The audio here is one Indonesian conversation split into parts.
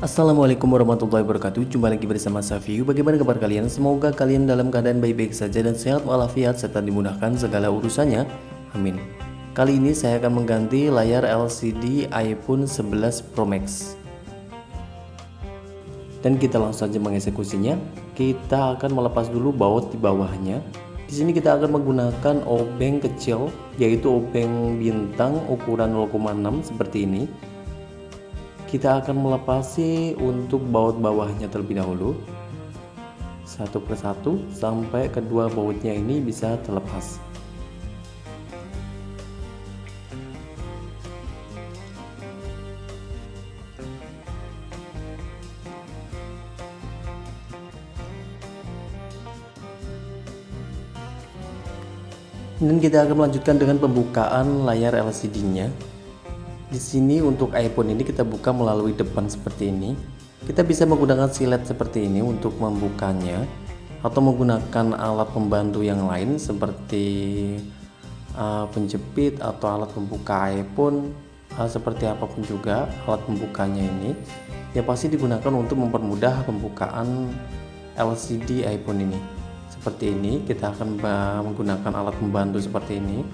Assalamualaikum warahmatullahi wabarakatuh. Jumpa lagi bersama Safiu. Bagaimana kabar kalian? Semoga kalian dalam keadaan baik-baik saja dan sehat walafiat serta dimudahkan segala urusannya. Amin. Kali ini saya akan mengganti layar LCD iPhone 11 Pro Max. Dan kita langsung saja mengeksekusinya. Kita akan melepas dulu baut di bawahnya. Di sini kita akan menggunakan obeng kecil, yaitu obeng bintang ukuran 0,6 seperti ini. Kita akan melepasi untuk baut bawahnya terlebih dahulu, satu persatu sampai kedua bautnya ini bisa terlepas. Dan kita akan melanjutkan dengan pembukaan layar LCD-nya. Di sini untuk iPhone ini kita buka melalui depan seperti ini. Kita bisa menggunakan silet seperti ini untuk membukanya, atau menggunakan alat pembantu yang lain seperti penjepit atau alat pembuka iPhone, seperti apapun juga alat pembukanya ini. Ya pasti digunakan untuk mempermudah pembukaan LCD iPhone ini. Seperti ini, kita akan menggunakan alat pembantu seperti ini.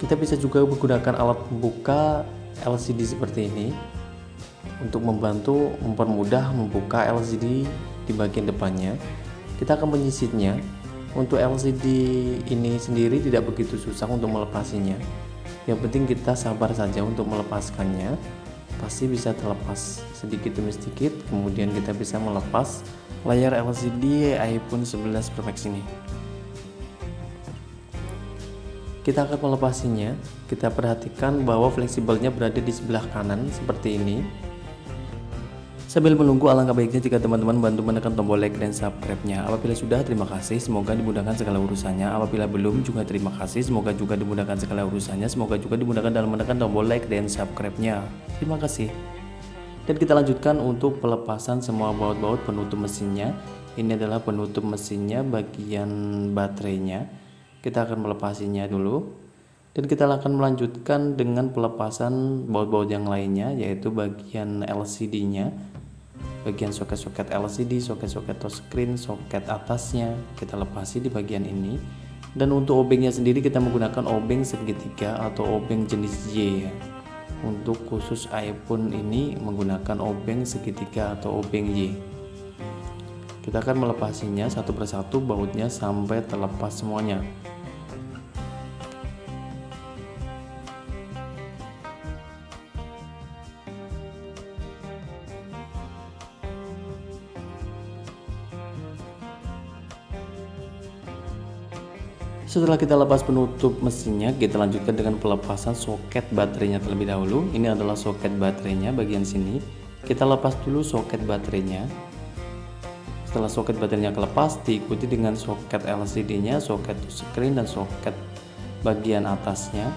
Kita bisa juga menggunakan alat pembuka LCD seperti ini untuk membantu mempermudah membuka LCD di bagian depannya. Kita akan menyisitnya. Untuk LCD ini sendiri tidak begitu susah untuk melepasinya. Yang penting kita sabar saja untuk melepaskannya. Pasti bisa terlepas sedikit demi sedikit. Kemudian kita bisa melepas layar LCD iPhone 11 Pro Max ini. Kita akan melepasinya. Kita perhatikan bahwa fleksibelnya berada di sebelah kanan seperti ini. Sambil menunggu, alangkah baiknya jika teman-teman bantu menekan tombol like dan subscribe-nya. Apabila sudah, terima kasih, semoga dimudahkan segala urusannya. Apabila belum, juga terima kasih, semoga juga dimudahkan segala urusannya. Semoga juga dimudahkan dalam menekan tombol like dan subscribe-nya. Terima kasih. Dan kita lanjutkan untuk pelepasan semua baut-baut penutup mesinnya. Ini adalah penutup mesinnya bagian baterainya. Kita akan melepasinya dulu, dan kita akan melanjutkan dengan pelepasan baut-baut yang lainnya, yaitu bagian LCD-nya, bagian soket-soket LCD, soket-soket touchscreen, soket atasnya kita lepasi di bagian ini. Dan untuk obengnya sendiri kita menggunakan obeng segitiga atau obeng jenis Y. Untuk khusus iPhone ini menggunakan obeng segitiga atau obeng Y. Kita akan melepasinya satu persatu bautnya sampai terlepas semuanya. Setelah kita lepas penutup mesinnya, kita lanjutkan dengan pelepasan soket baterainya terlebih dahulu. Ini adalah soket baterainya bagian sini. Kita lepas dulu soket baterainya. Setelah soket baterainya kelepas, diikuti dengan soket LCD-nya, soket touchscreen, dan soket bagian atasnya.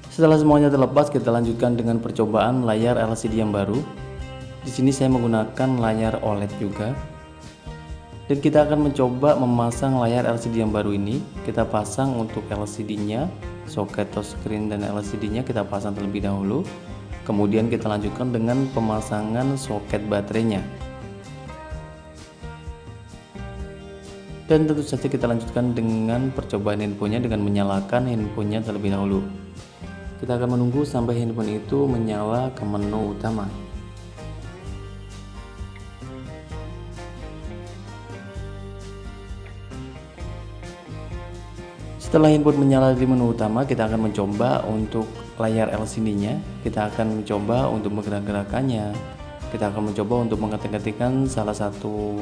Setelah semuanya terlepas, kita lanjutkan dengan percobaan layar LCD yang baru. Di sini saya menggunakan layar OLED juga. Dan kita akan mencoba memasang layar LCD yang baru ini. Kita pasang untuk LCD-nya, soket touchscreen dan LCD-nya kita pasang terlebih dahulu. Kemudian kita lanjutkan dengan pemasangan soket baterainya. Dan tentu saja kita lanjutkan dengan percobaan handphonenya dengan menyalakan handphonenya terlebih dahulu. Kita akan menunggu sampai handphone itu menyala ke menu utama. Setelah handphone menyala di menu utama, kita akan mencoba untuk layar LCD-nya. Kita akan mencoba untuk menggerak-gerakannya. Kita akan mencoba untuk mengetik-ketikkan salah satu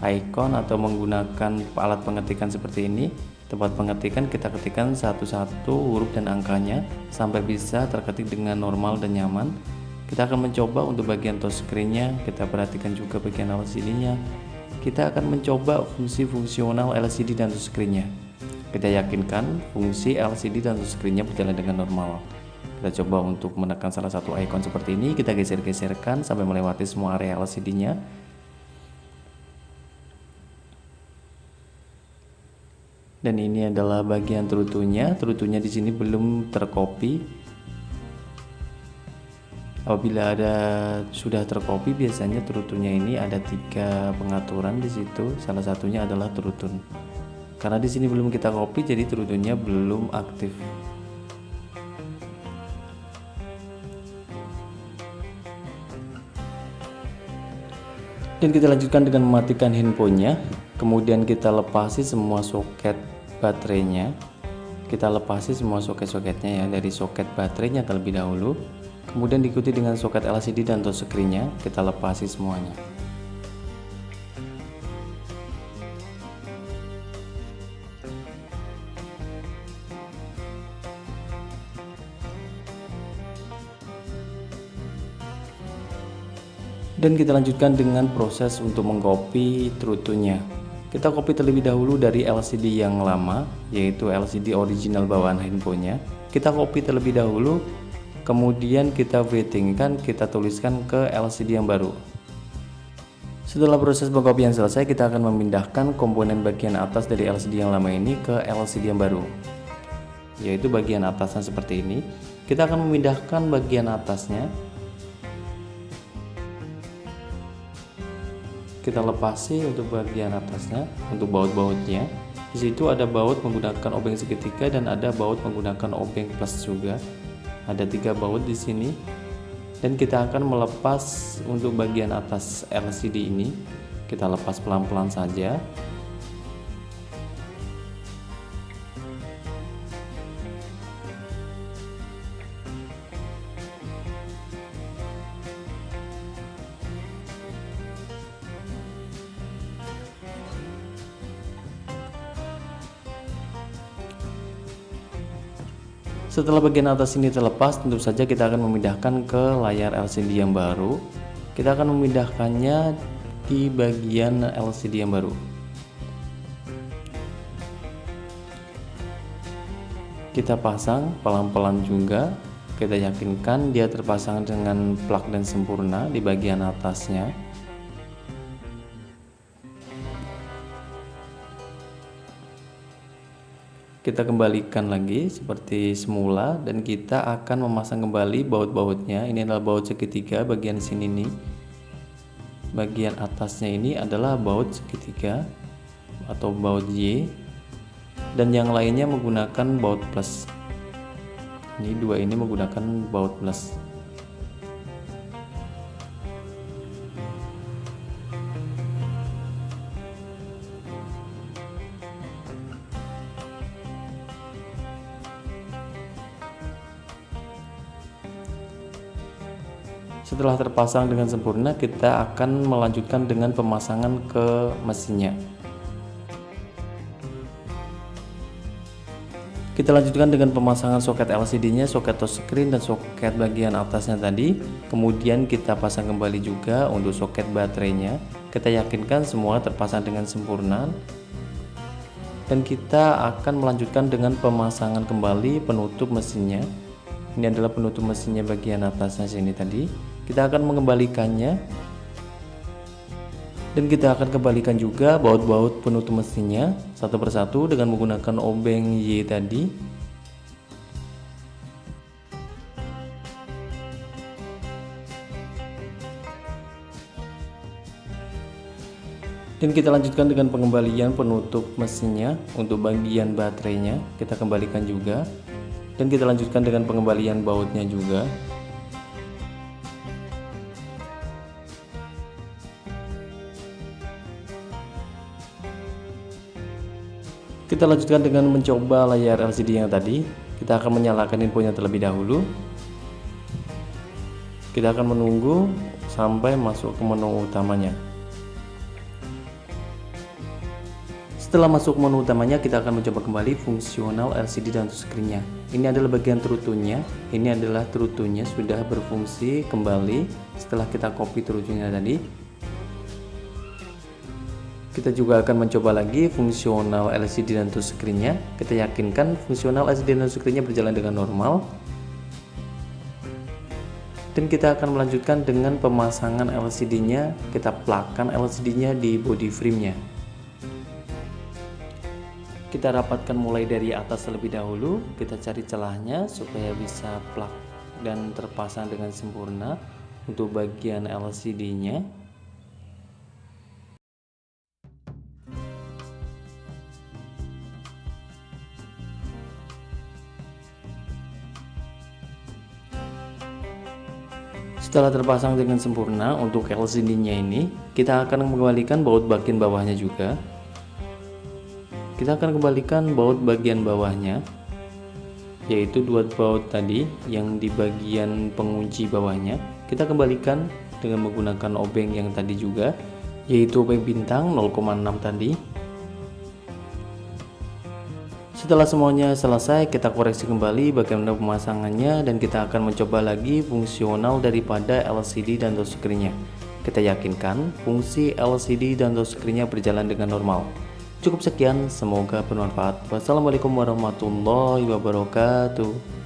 icon atau menggunakan alat pengetikan seperti ini. Tempat pengetikan kita ketikkan satu-satu huruf dan angkanya sampai bisa terketik dengan normal dan nyaman. Kita akan mencoba untuk bagian touchscreen-nya, kita perhatikan juga bagian LCD-nya. Kita akan mencoba fungsi fungsional LCD dan touchscreen-nya. Kita yakinkan fungsi LCD dan touchscreen-nya berjalan dengan normal. Kita coba untuk menekan salah satu icon seperti ini, kita geser-geserkan sampai melewati semua area LCD-nya. Dan ini adalah bagian terutunya. Terutunya di sini belum tercopy. Apabila sudah tercopy, biasanya terutunya ini ada 3 pengaturan di situ. Salah satunya adalah terutun. Karena di sini belum kita copy, jadi terutunnya belum aktif. Dan kita lanjutkan dengan mematikan handphonenya. Kemudian kita lepasi semua soket baterainya. Kita lepasi semua soket-soketnya ya, dari soket baterainya terlebih dahulu. Kemudian diikuti dengan soket LCD dan touchscreen-nya, kita lepasi semuanya. Dan kita lanjutkan dengan proses untuk mengcopy terutunya. Kita copy terlebih dahulu dari LCD yang lama, yaitu LCD original bawaan handphonenya. Kita copy terlebih dahulu, kemudian kita wettingkan, kita tuliskan ke LCD yang baru. Setelah proses pengcopyan selesai, kita akan memindahkan komponen bagian atas dari LCD yang lama ini ke LCD yang baru, yaitu bagian atasnya seperti ini. Kita akan memindahkan bagian atasnya. Kita lepasi untuk bagian atasnya, untuk baut-bautnya. Di situ ada baut menggunakan obeng segitiga dan ada baut menggunakan obeng plus juga. Ada 3 baut di sini. Dan kita akan melepas untuk bagian atas LCD ini. Kita lepas pelan-pelan saja. Setelah bagian atas ini terlepas, tentu saja kita akan memindahkan ke layar LCD yang baru. Kita akan memindahkannya di bagian LCD yang baru. Kita pasang pelan-pelan juga. Kita yakinkan dia terpasang dengan plug dan sempurna di bagian atasnya. Kita kembalikan lagi seperti semula dan kita akan memasang kembali baut-bautnya. Ini adalah baut segitiga bagian sini nih. Bagian atasnya ini adalah baut segitiga atau baut Y, dan yang lainnya menggunakan baut plus. Ini 2 ini menggunakan baut plus. Setelah terpasang dengan sempurna, kita akan melanjutkan dengan pemasangan ke mesinnya. Kita lanjutkan dengan pemasangan soket LCD-nya, soket touchscreen dan soket bagian atasnya tadi. Kemudian kita pasang kembali juga untuk soket baterainya. Kita yakinkan semua terpasang dengan sempurna. Dan kita akan melanjutkan dengan pemasangan kembali penutup mesinnya. Ini adalah penutup mesinnya bagian atasnya sini tadi. Kita akan mengembalikannya. Dan kita akan kembalikan juga baut-baut penutup mesinnya satu persatu dengan menggunakan obeng Y tadi. Dan kita lanjutkan dengan pengembalian penutup mesinnya untuk bagian baterainya. Kita kembalikan juga. Dan kita lanjutkan dengan pengembalian bautnya juga. Kita lanjutkan dengan mencoba layar LCD yang tadi. Kita akan menyalakan infonya terlebih dahulu. Kita akan menunggu sampai masuk ke menu utamanya. Setelah masuk menu utamanya, kita akan mencoba kembali fungsional LCD dan touchscreen-nya. Ini adalah bagian terutunnya. Ini adalah terutunnya sudah berfungsi kembali setelah kita copy terutunnya tadi. Kita juga akan mencoba lagi fungsional LCD dan touchscreen-nya. Kita yakinkan fungsional LCD dan touchscreen-nya berjalan dengan normal. Dan kita akan melanjutkan dengan pemasangan LCD-nya. Kita plugkan LCD-nya di body frame-nya. Kita rapatkan mulai dari atas terlebih dahulu. Kita cari celahnya supaya bisa plug dan terpasang dengan sempurna untuk bagian LCD-nya. Setelah terpasang dengan sempurna untuk LCD-nya ini, kita akan mengembalikan baut bagian bawahnya juga. Kita akan kembalikan baut bagian bawahnya, yaitu dua baut tadi yang di bagian pengunci bawahnya. Kita kembalikan dengan menggunakan obeng yang tadi juga, yaitu obeng bintang 0,6 tadi. Setelah semuanya selesai, kita koreksi kembali bagaimana pemasangannya dan kita akan mencoba lagi fungsional daripada LCD dan touchscreen-nya. Kita yakinkan fungsi LCD dan touchscreen-nya berjalan dengan normal. Cukup sekian, semoga bermanfaat. Wassalamualaikum warahmatullahi wabarakatuh.